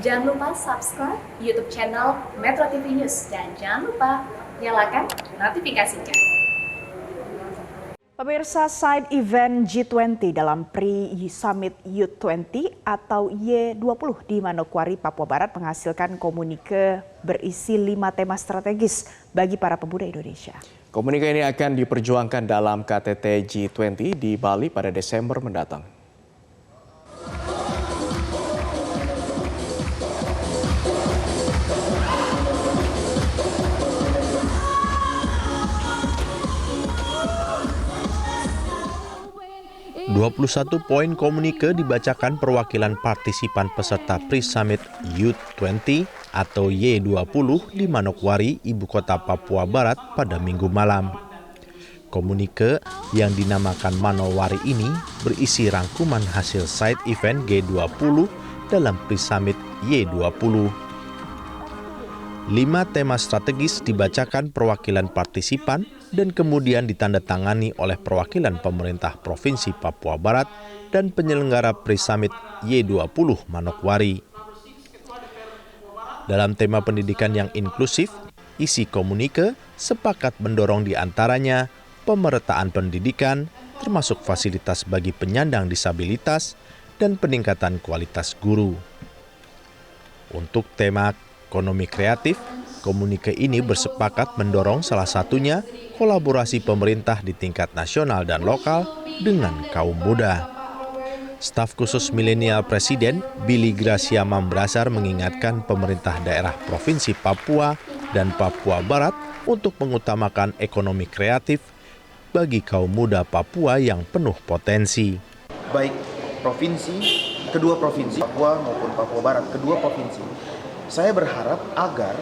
Jangan lupa subscribe YouTube channel Metro TV News dan jangan lupa nyalakan notifikasinya. Pemirsa, side event G20 dalam Pre-Summit Youth 20 atau Y20 di Manokwari, Papua Barat menghasilkan komunike berisi 5 tema strategis bagi para pemuda Indonesia. Komunike ini akan diperjuangkan dalam KTT G20 di Bali pada Desember mendatang. "21 poin komunike dibacakan perwakilan partisipan peserta Pre-Summit Youth 20 atau Y20 di Manokwari, ibu kota Papua Barat pada Minggu malam. Komunike yang dinamakan Manowari ini berisi rangkuman hasil side event G20 dalam Pre-Summit Y20. 5 tema strategis dibacakan perwakilan partisipan dan kemudian ditandatangani oleh perwakilan pemerintah Provinsi Papua Barat dan penyelenggara Pre-Summit Y20 Manokwari. Dalam tema pendidikan yang inklusif, isi komunike sepakat mendorong di antaranya pemerataan pendidikan, termasuk fasilitas bagi penyandang disabilitas, dan peningkatan kualitas guru. Untuk tema ekonomi kreatif, komunike ini bersepakat mendorong salah satunya kolaborasi pemerintah di tingkat nasional dan lokal dengan kaum muda. Staf khusus milenial Presiden Billy Gracia Mambrasar mengingatkan pemerintah daerah Provinsi Papua dan Papua Barat untuk mengutamakan ekonomi kreatif bagi kaum muda Papua yang penuh potensi. Baik kedua provinsi Papua maupun Papua Barat, kedua provinsi, saya berharap agar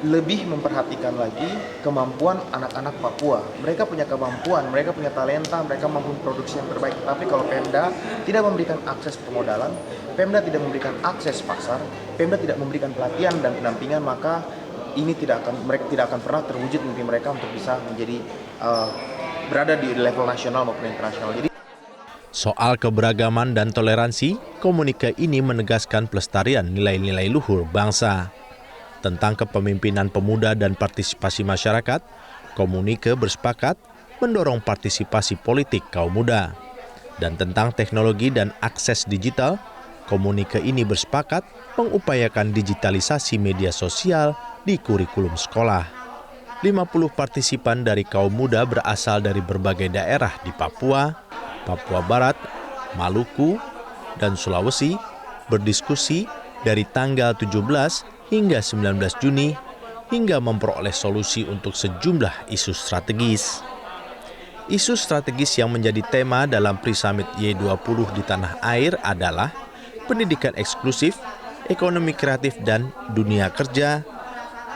lebih memperhatikan lagi kemampuan anak-anak Papua. Mereka punya kemampuan, mereka punya talenta, mereka mampu produksi yang terbaik. Tapi kalau Pemda tidak memberikan akses permodalan, Pemda tidak memberikan akses pasar, Pemda tidak memberikan pelatihan dan pendampingan, maka ini mereka tidak akan pernah terwujud mimpi mereka untuk bisa menjadi berada di level nasional maupun internasional. Jadi soal keberagaman dan toleransi, komunike ini menegaskan pelestarian nilai-nilai luhur bangsa. Tentang kepemimpinan pemuda dan partisipasi masyarakat, komunike bersepakat mendorong partisipasi politik kaum muda. Dan tentang teknologi dan akses digital, komunike ini bersepakat mengupayakan digitalisasi media sosial di kurikulum sekolah. 50 partisipan dari kaum muda berasal dari berbagai daerah di Papua, Papua Barat, Maluku, dan Sulawesi berdiskusi dari tanggal 17 hingga 19 Juni hingga memperoleh solusi untuk sejumlah isu strategis. Isu strategis yang menjadi tema dalam Pre-Summit Y20 di tanah air adalah pendidikan eksklusif, ekonomi kreatif dan dunia kerja,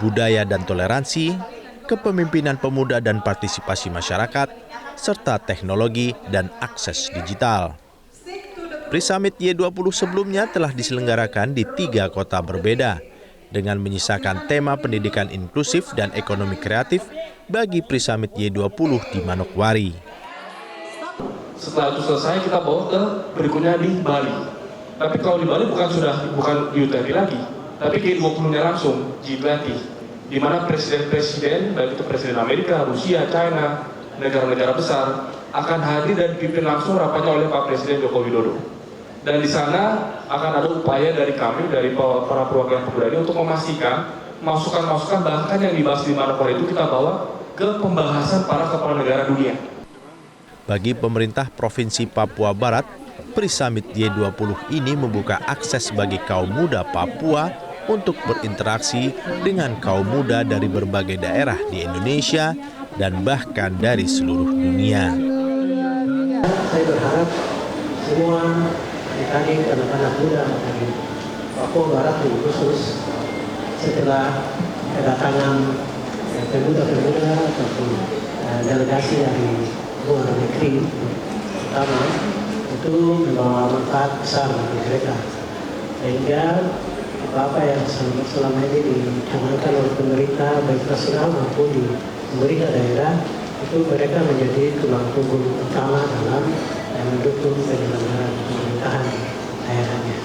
budaya dan toleransi, kepemimpinan pemuda dan partisipasi masyarakat, serta teknologi dan akses digital. Pre-Summit Y20 sebelumnya telah diselenggarakan di 3 kota berbeda, dengan menyisakan tema pendidikan inklusif dan ekonomi kreatif bagi Pre-Summit Y20 di Manokwari. Setelah itu selesai, kita bawa ke berikutnya di Bali. Tapi kalau di Bali bukan U20 lagi, tapi G20-nya langsung, G20. Di mana presiden-presiden, baik itu presiden Amerika, Rusia, China, negara-negara besar, akan hadir dan dipimpin langsung rapatnya oleh Pak Presiden Joko Widodo. Dan di sana akan ada upaya dari kami, dari para perwakilan pemuda ini untuk memastikan masukan-masukan bahkan yang dibahas di Manokwari itu kita bawa ke pembahasan para kepala negara dunia. Bagi pemerintah Provinsi Papua Barat, Pre-Summit Y20 ini membuka akses bagi kaum muda Papua untuk berinteraksi dengan kaum muda dari berbagai daerah di Indonesia dan bahkan dari seluruh dunia. Saya berharap semua adik-adik anak-anak muda dari Papua Barat khusus setelah kedatangan pemuda-pemuda ataupun delegasi dari luar negeri pertama itu membawa manfaat besar bagi mereka, sehingga apa yang selama ini dicanangkan oleh pemerintah baik nasional maupun di pemerintah daerah itu mereka menjadi tulang punggung utama dalam mendukung penyelenggaraan pemerintahan daerahnya.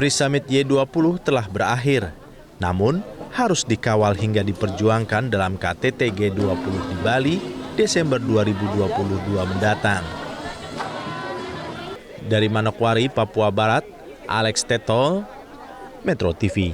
Pre-Summit Y20 telah berakhir, namun harus dikawal hingga diperjuangkan dalam KTT G20 di Bali Desember 2022 mendatang. Dari Manokwari, Papua Barat, Alex Tetol, Metro TV.